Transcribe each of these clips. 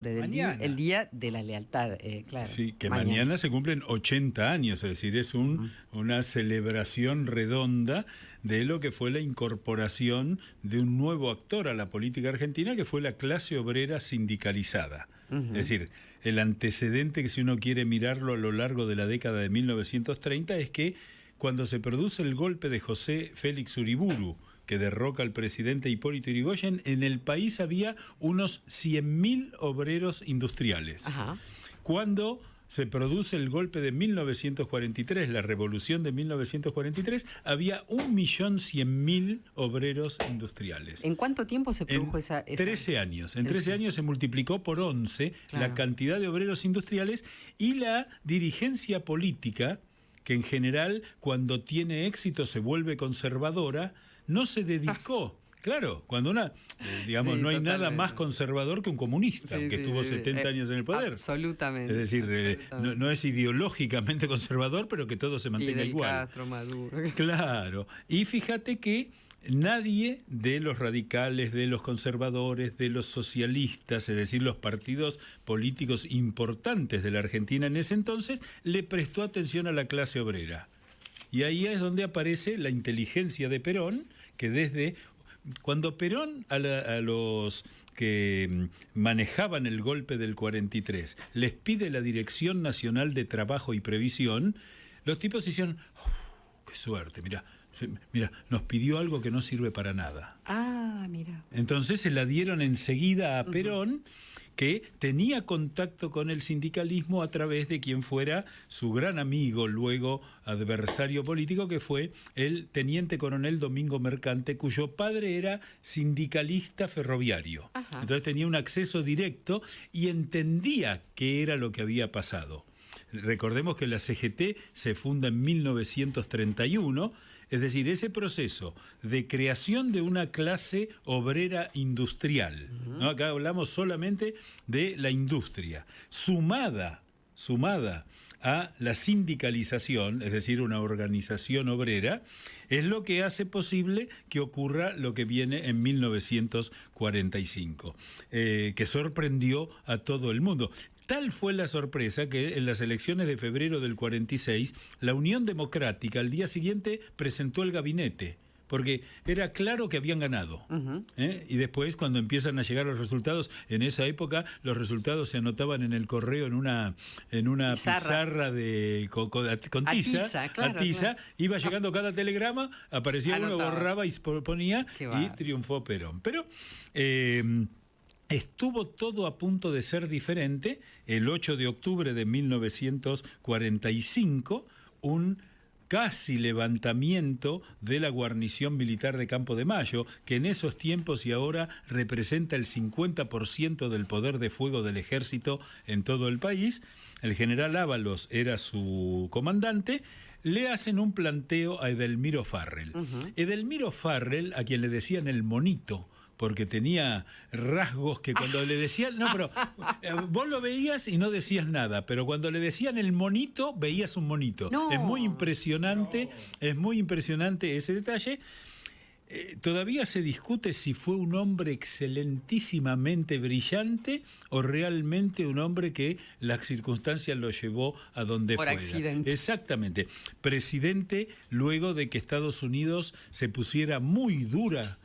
Mañana. El día de la lealtad, claro. Sí, que mañana se cumplen 80 años, es decir, es una celebración redonda de lo que fue la incorporación de un nuevo actor a la política argentina, que fue la clase obrera sindicalizada. Es decir, el antecedente que si uno quiere mirarlo a lo largo de la década de 1930 es que cuando se produce el golpe de José Félix Uriburu, que derroca al presidente Hipólito Yrigoyen, en el país había unos 100.000 obreros industriales. Ajá. Cuando se produce el golpe de 1943, la revolución de 1943, había 1.100.000 obreros industriales. ¿En cuánto tiempo se produjo esa? 13 años. En 13 años se multiplicó por 11 la cantidad de obreros industriales y la dirigencia política, que en general cuando tiene éxito se vuelve conservadora, no se dedicó. Claro, cuando no hay totalmente. nada más conservador que un comunista, que estuvo 70 años en el poder. Absolutamente. Es decir, no es ideológicamente conservador, pero que todo se mantenga igual. Castro, Maduro. Claro. Y fíjate que nadie de los radicales, de los conservadores, de los socialistas, es decir, los partidos políticos importantes de la Argentina en ese entonces, le prestó atención a la clase obrera. Y ahí es donde aparece la inteligencia de Perón, que desde cuando Perón a los que manejaban el golpe del 43 les pide la Dirección Nacional de Trabajo y Previsión, los tipos hicieron, qué suerte, mira, nos pidió algo que no sirve para nada. Ah, mira. Entonces se la dieron enseguida a Perón, que tenía contacto con el sindicalismo a través de quien fuera su gran amigo, luego adversario político, que fue el teniente coronel Domingo Mercante, cuyo padre era sindicalista ferroviario. Ajá. Entonces tenía un acceso directo y entendía qué era lo que había pasado. Recordemos que la CGT se funda en 1931, es decir, ese proceso de creación de una clase obrera industrial, ¿no? Acá hablamos solamente de la industria, sumada a la sindicalización, es decir, una organización obrera, es lo que hace posible que ocurra lo que viene en 1945, que sorprendió a todo el mundo. Tal fue la sorpresa que en las elecciones de febrero del 46, la Unión Democrática al día siguiente presentó el gabinete, porque era claro que habían ganado. Y después, cuando empiezan a llegar los resultados, en esa época los resultados se anotaban en el correo en una pizarra con tiza, claro. Iba llegando cada telegrama, aparecía uno, borraba y ponía, y triunfó Perón. Pero estuvo todo a punto de ser diferente. El 8 de octubre de 1945, un casi levantamiento de la guarnición militar de Campo de Mayo, que en esos tiempos y ahora representa el 50% del poder de fuego del ejército en todo el país. El general Ábalos era su comandante. Le hacen un planteo a Edelmiro Farrell. Edelmiro Farrell, a quien le decían el monito, porque tenía rasgos que cuando le decían, no, pero vos lo veías y no decías nada, pero cuando le decían el monito, veías un monito. No. Es muy impresionante ese detalle. Todavía se discute si fue un hombre excelentísimamente brillante o realmente un hombre que las circunstancias lo llevó a donde fuera. Por accidente. Exactamente. Presidente luego de que Estados Unidos se pusiera muy duro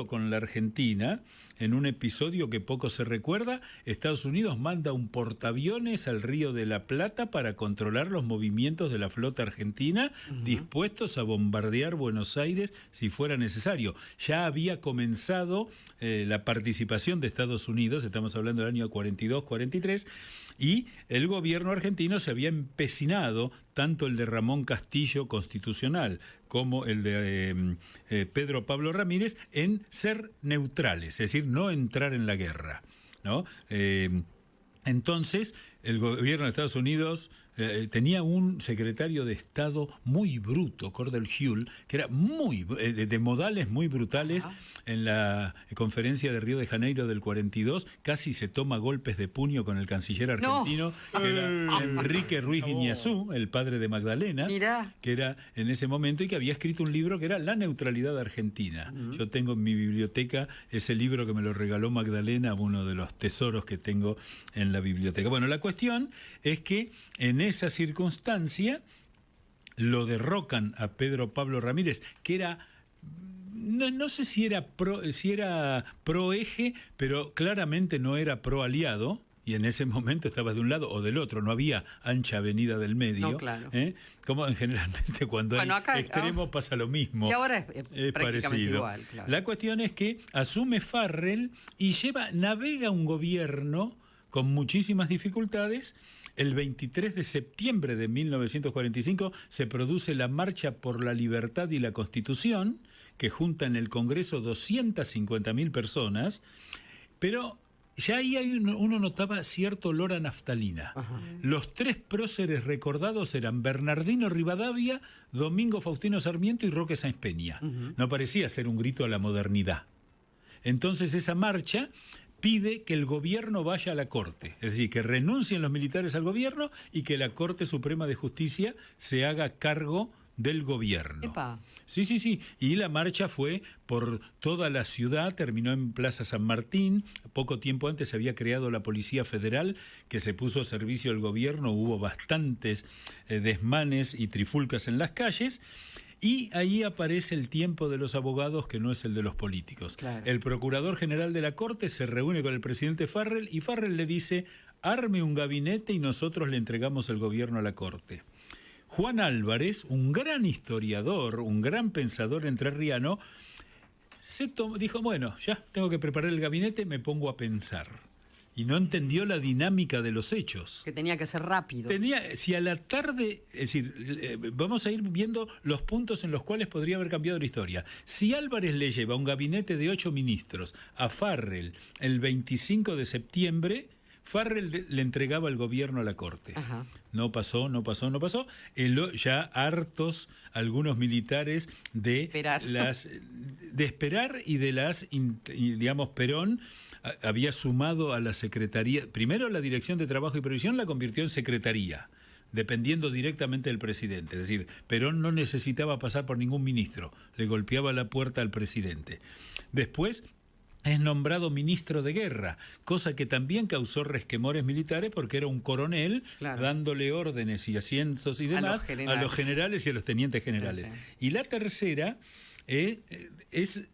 con la Argentina, en un episodio que poco se recuerda. Estados Unidos manda un portaaviones al Río de la Plata para controlar los movimientos de la flota argentina, dispuestos a bombardear Buenos Aires si fuera necesario. Ya había comenzado la participación de Estados Unidos, estamos hablando del año 42-43, y el gobierno argentino se había empecinado, tanto el de Ramón Castillo, constitucional, como el de Pedro Pablo Ramírez, en ser neutrales, es decir, no entrar en la guerra, ¿no? Entonces, el gobierno de Estados Unidos tenía un secretario de Estado muy bruto, Cordell Hull, que era de modales muy brutales. Ajá. En la conferencia de Río de Janeiro del 42, casi se toma golpes de puño con el canciller argentino, que era Enrique Ruiz Guiñazú, el padre de Magdalena, Mirá. que era en ese momento y que había escrito un libro que era La neutralidad argentina. Yo tengo en mi biblioteca ese libro que me lo regaló Magdalena, uno de los tesoros que tengo en la biblioteca. Bueno, la cuestión es que en esa circunstancia lo derrocan a Pedro Pablo Ramírez, que era... No sé si era pro eje, pero claramente no era pro aliado. Y en ese momento estaba de un lado o del otro, no había ancha avenida del medio. No, claro. Como generalmente cuando Bueno, hay acá, extremos pasa lo mismo. Que ahora es prácticamente parecido. igual. Claro. La cuestión es que asume Farrell y navega un gobierno con muchísimas dificultades. El 23 de septiembre de 1945 se produce la Marcha por la Libertad y la Constitución, que junta en el Congreso 250.000 personas, pero ya ahí uno notaba cierto olor a naftalina. Ajá. Los tres próceres recordados eran Bernardino Rivadavia, Domingo Faustino Sarmiento y Roque Sáenz Peña. No parecía ser un grito a la modernidad. Entonces esa marcha pide que el gobierno vaya a la Corte, es decir, que renuncien los militares al gobierno y que la Corte Suprema de Justicia se haga cargo del gobierno. Epa. Sí. Y la marcha fue por toda la ciudad, terminó en Plaza San Martín. Poco tiempo antes se había creado la Policía Federal, que se puso a servicio del gobierno. Hubo bastantes desmanes y trifulcas en las calles. Y ahí aparece el tiempo de los abogados, que no es el de los políticos. Claro. El Procurador General de la Corte se reúne con el presidente Farrell y Farrell le dice: arme un gabinete y nosotros le entregamos el gobierno a la Corte. Juan Álvarez, un gran historiador, un gran pensador entrerriano, dijo, bueno, ya tengo que preparar el gabinete, me pongo a pensar. Y no entendió la dinámica de los hechos. Que tenía que ser rápido. Si a la tarde, es decir, vamos a ir viendo los puntos en los cuales podría haber cambiado la historia. Si Álvarez le lleva un gabinete de 8 ministros a Farrell el 25 de septiembre, Farrell le entregaba el gobierno a la Corte. Ajá. No pasó. Ya hartos algunos militares de esperar y de digamos, Perón había sumado a la Secretaría, primero la Dirección de Trabajo y Previsión la convirtió en Secretaría, dependiendo directamente del presidente. Es decir, Perón no necesitaba pasar por ningún ministro, le golpeaba la puerta al presidente. Después es nombrado ministro de guerra, cosa que también causó resquemores militares porque era un coronel, claro, dándole órdenes y asientos y demás a los generales y a los tenientes generales. Sí. Y la tercera es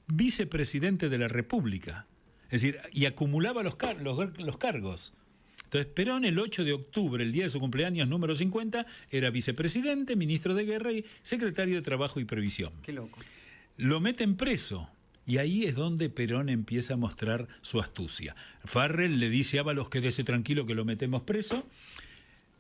vicepresidente de la República, es decir, y acumulaba los cargos. Entonces Perón el 8 de octubre, el día de su cumpleaños número 50, era vicepresidente, ministro de guerra y secretario de Trabajo y Previsión. Qué loco. Lo meten preso. Y ahí es donde Perón empieza a mostrar su astucia. Farrell le dice a Ábalos: quédese tranquilo que lo metemos preso.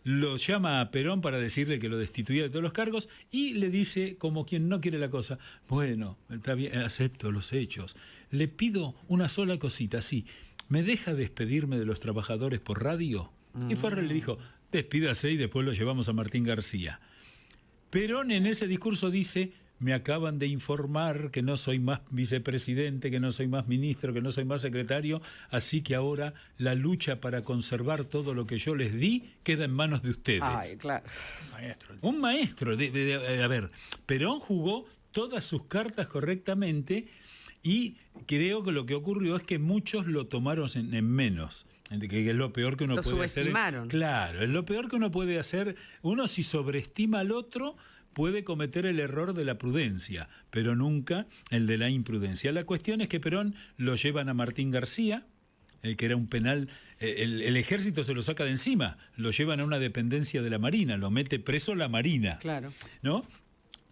Lo llama a Perón para decirle que lo destituya de todos los cargos y le dice, como quien no quiere la cosa: bueno, está bien, acepto los hechos. Le pido una sola cosita, sí. ¿Me deja despedirme de los trabajadores por radio? Y Farrell le dijo: despídase y después lo llevamos a Martín García. Perón en ese discurso dice: me acaban de informar que no soy más vicepresidente, que no soy más ministro, que no soy más secretario, así que ahora la lucha para conservar todo lo que yo les di queda en manos de ustedes. Ay, claro. Un maestro. A ver, Perón jugó todas sus cartas correctamente y creo que lo que ocurrió es que muchos lo tomaron en menos. Que es lo peor que uno puede hacer. Lo subestimaron. Claro, es lo peor que uno puede hacer. Uno, si sobreestima al otro, puede cometer el error de la prudencia, pero nunca el de la imprudencia. La cuestión es que Perón lo llevan a Martín García, que era un penal, el ejército se lo saca de encima, lo llevan a una dependencia de la Marina, lo mete preso la Marina. Claro. ¿No?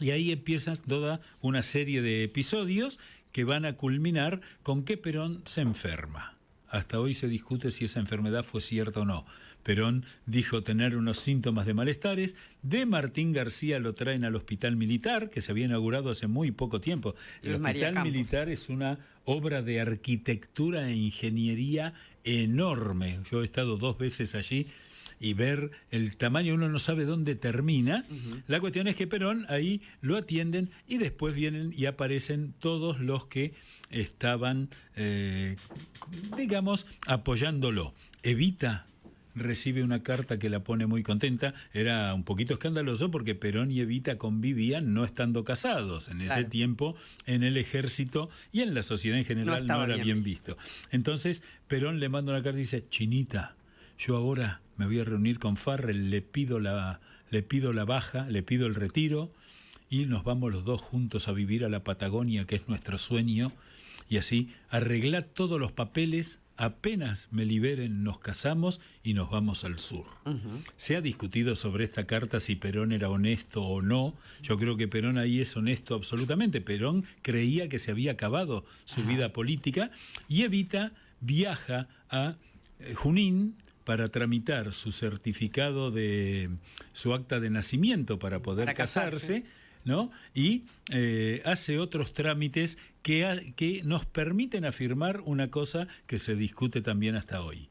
Y ahí empieza toda una serie de episodios que van a culminar con que Perón se enferma. Hasta hoy se discute si esa enfermedad fue cierta o no. Perón dijo tener unos síntomas de malestares. De Martín García lo traen al Hospital Militar, que se había inaugurado hace muy poco tiempo. El Hospital Militar es una obra de arquitectura e ingeniería enorme. Yo he estado 2 veces allí y ver el tamaño, uno no sabe dónde termina. La cuestión es que Perón ahí lo atienden y después vienen y aparecen todos los que estaban, digamos, apoyándolo. Evita recibe una carta que la pone muy contenta. Era un poquito escandaloso porque Perón y Evita convivían no estando casados. En ese tiempo, en el ejército y en la sociedad en general no era bien visto. Entonces, Perón le manda una carta y dice: Chinita, yo ahora me voy a reunir con Farrell, le pido la baja, le pido el retiro y nos vamos los dos juntos a vivir a la Patagonia, que es nuestro sueño, y así arreglar todos los papeles. Apenas me liberen, nos casamos y nos vamos al sur. Se ha discutido sobre esta carta si Perón era honesto o no. Yo creo que Perón ahí es honesto absolutamente. Perón creía que se había acabado su vida política y Evita viaja a Junín para tramitar su certificado de su acta de nacimiento para poder casarse, ¿no? Y hace otros trámites que nos permiten afirmar una cosa que se discute también hasta hoy.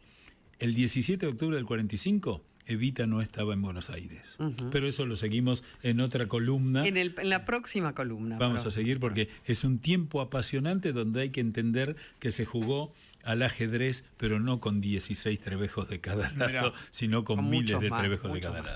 El 17 de octubre del 45, Evita no estaba en Buenos Aires. Pero eso lo seguimos en otra columna. En la próxima columna. Vamos a seguir porque es un tiempo apasionante donde hay que entender que se jugó al ajedrez, pero no con 16 trebejos de cada lado, sino con miles de trebejos de cada lado.